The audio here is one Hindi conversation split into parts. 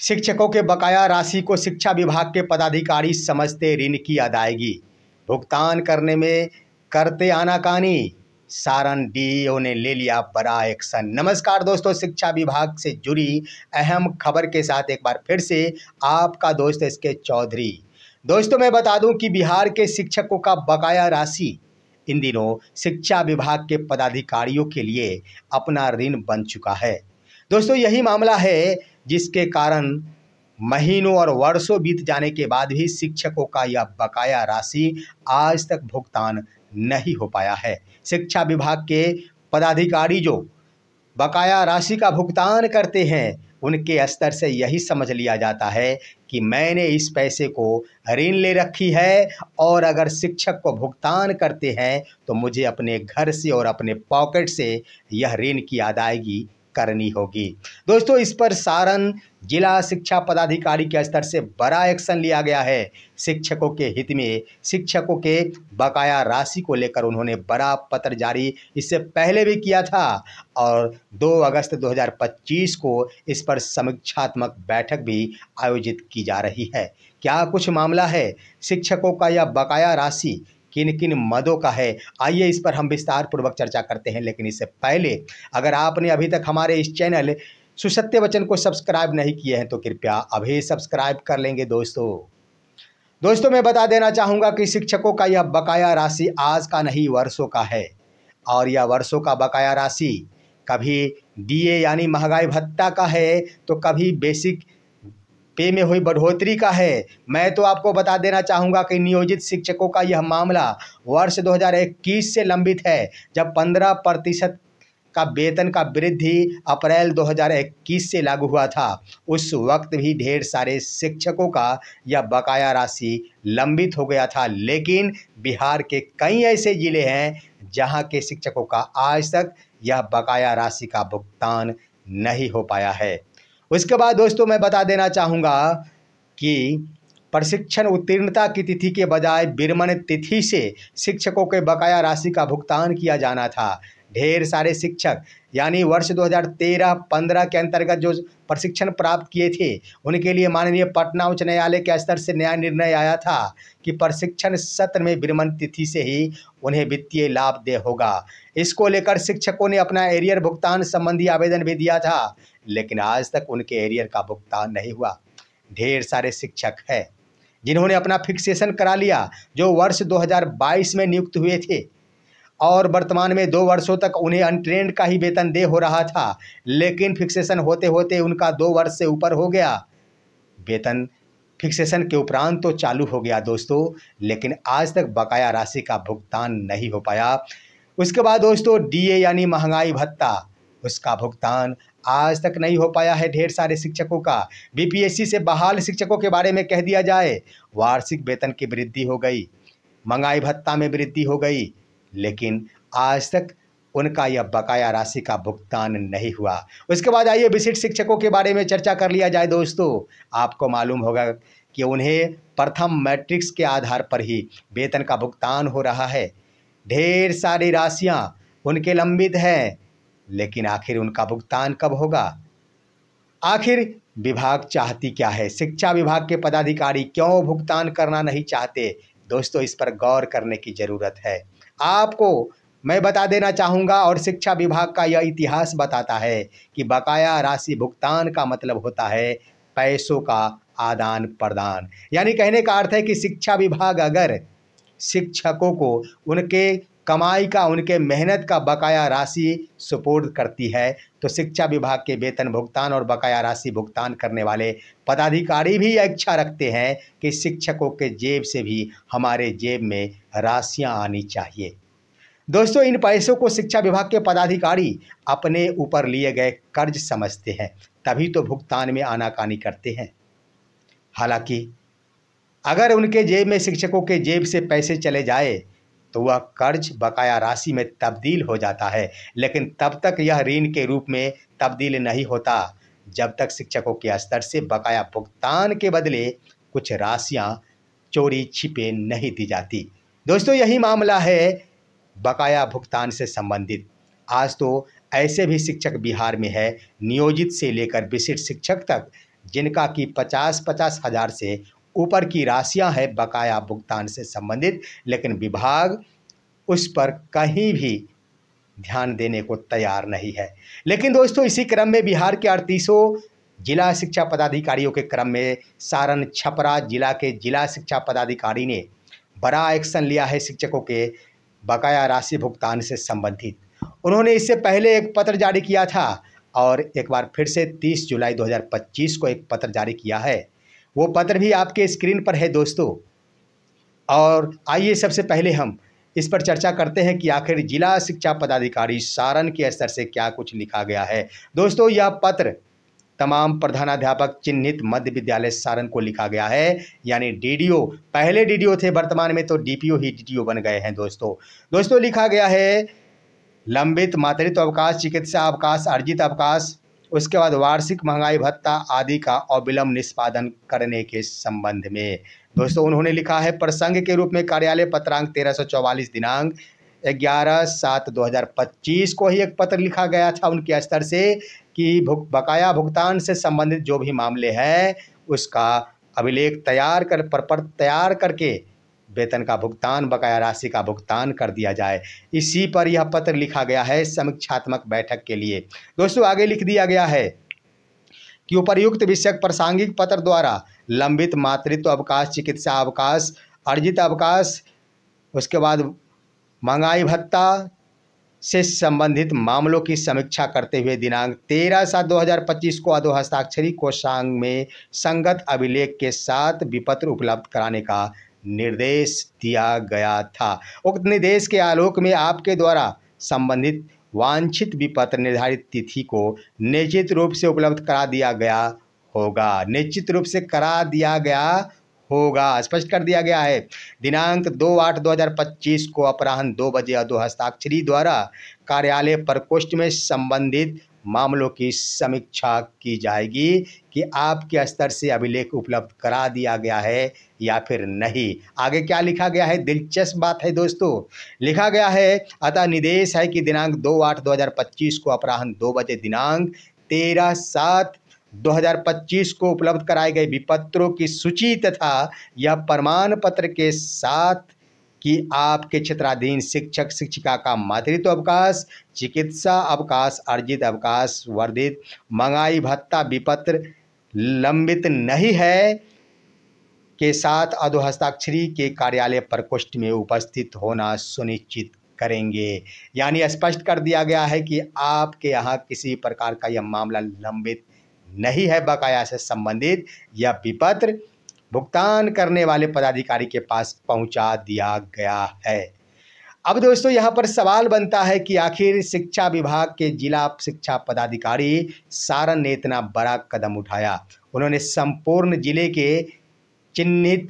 शिक्षकों के बकाया राशि को शिक्षा विभाग के पदाधिकारी समझते ऋण की अदायगी भुगतान करने में करते आनाकानी। सारण डीईओ ने ले लिया बड़ा एक्शन। नमस्कार दोस्तों, शिक्षा विभाग से जुड़ी अहम खबर के साथ एक बार फिर से आपका दोस्त एसके चौधरी। दोस्तों, मैं बता दूं कि बिहार के शिक्षकों का बकाया राशि इन दिनों शिक्षा विभाग के पदाधिकारियों के लिए अपना ऋण बन चुका है। दोस्तों, यही मामला है जिसके कारण महीनों और वर्षों बीत जाने के बाद भी शिक्षकों का यह बकाया राशि आज तक भुगतान नहीं हो पाया है। शिक्षा विभाग के पदाधिकारी जो बकाया राशि का भुगतान करते हैं, उनके स्तर से यही समझ लिया जाता है कि मैंने इस पैसे को ऋण ले रखी है और अगर शिक्षक को भुगतान करते हैं तो मुझे अपने घर से और अपने पॉकेट से यह ऋण की अदायगी करनी होगी। दोस्तों, इस पर सारण जिला शिक्षा पदाधिकारी के स्तर से बड़ा एक्शन लिया गया है। शिक्षकों के हित में शिक्षकों के बकाया राशि को लेकर उन्होंने बड़ा पत्र जारी इससे पहले भी किया था और 2 अगस्त 2025 को इस पर समीक्षात्मक बैठक भी आयोजित की जा रही है। क्या कुछ मामला है? शिक्षकों का यह बकाया राशि किन किन मदों का है, आइए इस पर हम विस्तार पूर्वक चर्चा करते हैं। लेकिन इससे पहले अगर आपने अभी तक हमारे इस चैनल सुसत्य वचन को सब्सक्राइब नहीं किए हैं तो कृपया अभी सब्सक्राइब कर लेंगे। दोस्तों, मैं बता देना चाहूँगा कि शिक्षकों का यह बकाया राशि आज का नहीं वर्षों का है और यह वर्षों का बकाया राशि कभी डीए यानी महंगाई भत्ता का है तो कभी बेसिक पे में हुई बढ़ोतरी का है। मैं तो आपको बता देना चाहूँगा कि नियोजित शिक्षकों का यह मामला वर्ष 2021 से लंबित है, जब 15% का वेतन का वृद्धि अप्रैल 2021 से लागू हुआ था। उस वक्त भी ढेर सारे शिक्षकों का यह बकाया राशि लंबित हो गया था, लेकिन बिहार के कई ऐसे जिले हैं जहां के शिक्षकों का आज तक यह बकाया राशि का भुगतान नहीं हो पाया है। उसके बाद दोस्तों, मैं बता देना चाहूँगा कि प्रशिक्षण उत्तीर्णता की तिथि के बजाय विरमण तिथि से शिक्षकों के बकाया राशि का भुगतान किया जाना था। ढेर सारे शिक्षक यानी वर्ष 2013-15 के अंतर्गत जो प्रशिक्षण प्राप्त किए थे, उनके लिए माननीय पटना उच्च न्यायालय के स्तर से नया निर्णय आया था कि प्रशिक्षण सत्र में विरमण तिथि से ही उन्हें वित्तीय लाभ दे होगा। इसको लेकर शिक्षकों ने अपना एरियर भुगतान संबंधी आवेदन भी दिया था, लेकिन आज तक उनके एरियर का भुगतान नहीं हुआ। ढेर सारे शिक्षक हैं जिन्होंने अपना फिक्सेशन करा लिया, जो वर्ष 2022 में नियुक्त हुए थे और वर्तमान में 2 वर्षों तक उन्हें अनट्रेंड का ही वेतन दे हो रहा था, लेकिन फिक्सेशन होते होते उनका 2 वर्ष से ऊपर हो गया। वेतन फिक्सेशन के उपरांत तो चालू हो गया दोस्तों, लेकिन आज तक बकाया राशि का भुगतान नहीं हो पाया। उसके बाद दोस्तों, डीए यानी महंगाई भत्ता, उसका भुगतान आज तक नहीं हो पाया है ढेर सारे शिक्षकों का। बीपीएससी से बहाल शिक्षकों के बारे में कह दिया जाए, वार्षिक वेतन की वृद्धि हो गई, महंगाई भत्ता में वृद्धि हो गई, लेकिन आज तक उनका यह बकाया राशि का भुगतान नहीं हुआ। उसके बाद आइए विशिष्ट शिक्षकों के बारे में चर्चा कर लिया जाए। दोस्तों, आपको मालूम होगा कि उन्हें प्रथम मैट्रिक्स के आधार पर ही वेतन का भुगतान हो रहा है। ढेर सारी राशियां उनके लंबित हैं, लेकिन आखिर उनका भुगतान कब होगा? आखिर विभाग चाहती क्या है? शिक्षा विभाग के पदाधिकारी क्यों भुगतान करना नहीं चाहते? दोस्तों, इस पर गौर करने की ज़रूरत है। आपको मैं बता देना चाहूँगा और शिक्षा विभाग का यह इतिहास बताता है कि बकाया राशि भुगतान का मतलब होता है पैसों का आदान प्रदान। यानी कहने का अर्थ है कि शिक्षा विभाग अगर शिक्षकों को उनके कमाई का, उनके मेहनत का बकाया राशि सुपुर्द करती है तो शिक्षा विभाग के वेतन भुगतान और बकाया राशि भुगतान करने वाले पदाधिकारी भी इच्छा रखते हैं कि शिक्षकों के जेब से भी हमारे जेब में राशियां आनी चाहिए। दोस्तों, इन पैसों को शिक्षा विभाग के पदाधिकारी अपने ऊपर लिए गए कर्ज समझते हैं, तभी तो भुगतान में आनाकानी करते हैं। हालांकि अगर उनके जेब में, शिक्षकों के जेब से पैसे चले जाए तो वह कर्ज बकाया राशि में तब्दील हो जाता है, लेकिन तब तक यह ऋण के रूप में तब्दील नहीं होता जब तक शिक्षकों के स्तर से बकाया भुगतान के बदले कुछ राशियां चोरी छिपे नहीं दी जाती। दोस्तों, यही मामला है बकाया भुगतान से संबंधित। आज तो ऐसे भी शिक्षक बिहार में है, नियोजित से लेकर विशिष्ट शिक्षक तक जिनका कि 50-50 हज़ार से ऊपर की राशियां हैं बकाया भुगतान से संबंधित, लेकिन विभाग उस पर कहीं भी ध्यान देने को तैयार नहीं है। लेकिन दोस्तों, इसी क्रम में बिहार के 38 जिला शिक्षा पदाधिकारियों के क्रम में सारण छपरा जिला के जिला शिक्षा पदाधिकारी ने बड़ा एक्शन लिया है शिक्षकों के बकाया राशि भुगतान से संबंधित। उन्होंने इससे पहले एक पत्र जारी किया था और एक बार फिर से 30 जुलाई 2025 को एक पत्र जारी किया है। वो पत्र भी आपके स्क्रीन पर है दोस्तों। और आइए सबसे पहले हम इस पर चर्चा करते हैं कि आखिर जिला शिक्षा पदाधिकारी सारण के स्तर से क्या कुछ लिखा गया है। दोस्तों, यह पत्र तमाम प्रधानाध्यापक चिन्हित मध्य विद्यालय सारण को लिखा गया है, यानी डीडीओ, पहले डीडीओ थे, वर्तमान में तो डीपीओ ही डीडीओ बन गए हैं दोस्तों लिखा गया है लंबित मातृत्व अवकाश, चिकित्सा अवकाश, अर्जित अवकाश, उसके बाद वार्षिक महंगाई भत्ता आदि का अविलंब निष्पादन करने के संबंध में। दोस्तों, उन्होंने लिखा है प्रसंग के रूप में कार्यालय पत्रांक 1344 दिनांक 11/7/2025 को ही एक पत्र लिखा गया था उनके स्तर से कि बकाया भुगतान से संबंधित जो भी मामले हैं उसका अभिलेख तैयार करके वेतन का भुगतान, बकाया राशि का भुगतान कर दिया जाए। इसी पर यह पत्र लिखा गया है समीक्षात्मक बैठक के लिए। दोस्तों, आगे लिख दिया गया है कि उपर्युक्त विषयक प्रासंगिक पत्र द्वारा लंबित मातृत्व अवकाश, चिकित्सा अवकाश, अर्जित अवकाश, उसके बाद महंगाई भत्ता से संबंधित मामलों की समीक्षा करते हुए दिनांक 13/7/2025 को अधोहस्ताक्षरी कोषांग में संगत अभिलेख के साथ विपत्र उपलब्ध कराने का निर्देश दिया गया था। उक्त निर्देश के आलोक में आपके द्वारा संबंधित वांछित विपत्र निर्धारित तिथि को निश्चित रूप से उपलब्ध करा दिया गया होगा। निश्चित रूप से करा दिया गया होगा, स्पष्ट कर दिया गया है। दिनांक 2/8/2025 को अपराह्न 2 बजे अधोहस्ताक्षरी द्वारा कार्यालय प्रकोष्ठ में संबंधित मामलों की समीक्षा की जाएगी कि आपके स्तर से अभिलेख उपलब्ध करा दिया गया है या फिर नहीं। आगे क्या लिखा गया है, दिलचस्प बात है दोस्तों। लिखा गया है अतः निर्देश है कि दिनांक 2/8/2025 को अपराह्न 2 बजे दिनांक 13/7/2025 को उपलब्ध कराए गए विपत्रों की सूची तथा यह प्रमाण पत्र के साथ कि आपके क्षेत्राधीन शिक्षक शिक्षिका का मातृत्व अवकाश, चिकित्सा अवकाश, अर्जित अवकाश, वर्धित महंगाई भत्ता विपत्र लंबित नहीं है के साथ अधोहस्ताक्षरी के कार्यालय प्रकोष्ठ में उपस्थित होना सुनिश्चित करेंगे। यानी स्पष्ट कर दिया गया है कि आपके यहाँ किसी प्रकार का यह मामला लंबित नहीं है बकाया से संबंधित, यह विपत्र भुगतान करने वाले पदाधिकारी के पास पहुंचा दिया गया है। अब दोस्तों, यहाँ पर सवाल बनता है कि आखिर शिक्षा विभाग के जिला शिक्षा पदाधिकारी सारण ने इतना बड़ा कदम उठाया। उन्होंने संपूर्ण जिले के चिन्हित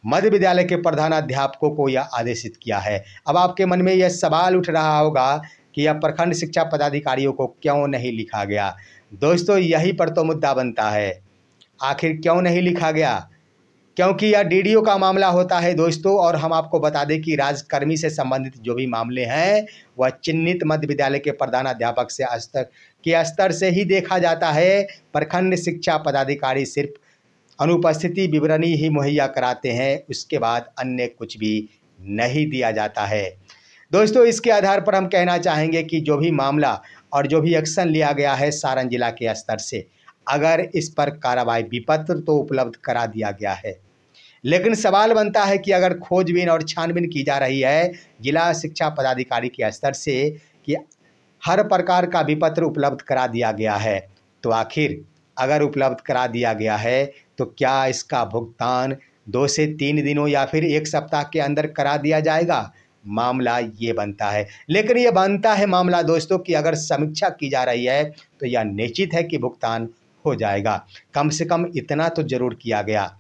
मध्य विद्यालय के प्रधानाध्यापकों को यह आदेशित किया है। अब आपके मन में यह सवाल उठ रहा होगा कि यह प्रखंड शिक्षा पदाधिकारियों को क्यों नहीं लिखा गया। दोस्तों, यही पर तो मुद्दा बनता है, आखिर क्यों नहीं लिखा गया, क्योंकि यह डीडीओ का मामला होता है दोस्तों। और हम आपको बता दें कि राजकर्मी से संबंधित जो भी मामले हैं वह चिन्हित मध्य विद्यालय के प्रधानाध्यापक के स्तर से ही देखा जाता है। प्रखंड शिक्षा पदाधिकारी सिर्फ अनुपस्थिति विवरणी ही मुहैया कराते हैं, उसके बाद अन्य कुछ भी नहीं दिया जाता है। दोस्तों, इसके आधार पर हम कहना चाहेंगे कि जो भी मामला और जो भी एक्शन लिया गया है सारण जिला के स्तर से, अगर इस पर कार्रवाई विपत्र तो उपलब्ध करा दिया गया है, लेकिन सवाल बनता है कि अगर खोजबीन और छानबीन की जा रही है जिला शिक्षा पदाधिकारी के स्तर से कि हर प्रकार का विपत्र उपलब्ध करा दिया गया है, तो आखिर अगर उपलब्ध करा दिया गया है तो क्या इसका भुगतान 2 से 3 दिनों या फिर 1 सप्ताह के अंदर करा दिया जाएगा? मामला ये बनता है। लेकिन ये बनता है मामला दोस्तों कि अगर समीक्षा की जा रही है तो यह निश्चित है कि भुगतान हो जाएगा। कम से कम इतना तो जरूर किया गया,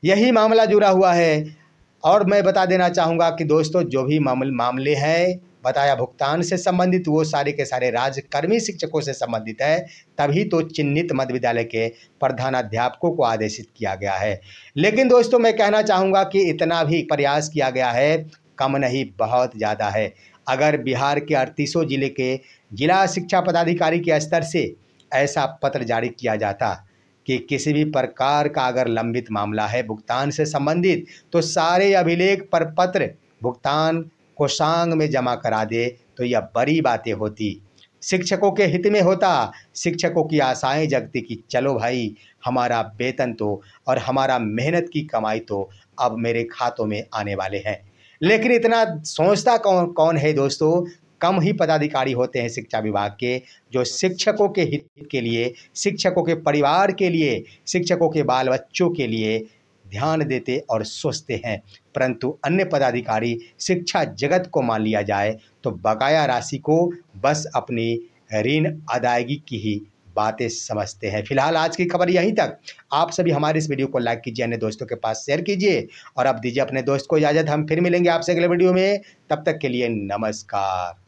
यही मामला जुड़ा हुआ है। और मैं बता देना चाहूँगा कि दोस्तों, जो भी मामले हैं बताया भुगतान से संबंधित, वो सारे के सारे राज्यकर्मी शिक्षकों से संबंधित है, तभी तो चिन्हित मध्य विद्यालय के प्रधानाध्यापकों को आदेशित किया गया है। लेकिन दोस्तों, मैं कहना चाहूँगा कि इतना भी प्रयास किया गया है कम नहीं, बहुत ज़्यादा है। अगर बिहार के 38 जिले के जिला शिक्षा पदाधिकारी के स्तर से ऐसा पत्र जारी किया जाता कि किसी भी प्रकार का अगर लंबित मामला है भुगतान से संबंधित तो सारे अभिलेख प्रपत्र भुगतान कोषांग में जमा करा दे तो यह बड़ी बातें होती, शिक्षकों के हित में होता। शिक्षकों की आशाएं जगती कि चलो भाई, हमारा वेतन तो और हमारा मेहनत की कमाई तो अब मेरे खातों में आने वाले हैं। लेकिन इतना सोचता कौन कौन है दोस्तों? कम ही पदाधिकारी होते हैं शिक्षा विभाग के जो शिक्षकों के हित के लिए, शिक्षकों के परिवार के लिए, शिक्षकों के बाल बच्चों के लिए ध्यान देते और सोचते हैं। परंतु अन्य पदाधिकारी शिक्षा जगत को मान लिया जाए तो बकाया राशि को बस अपनी ऋण अदायगी की ही बातें समझते हैं। फिलहाल आज की खबर यहीं तक। आप सभी हमारे इस वीडियो को लाइक कीजिए, अन्य दोस्तों के पास शेयर कीजिए और अब दीजिए अपने दोस्त को इजाज़त। हम फिर मिलेंगे आपसे अगले वीडियो में। तब तक के लिए नमस्कार।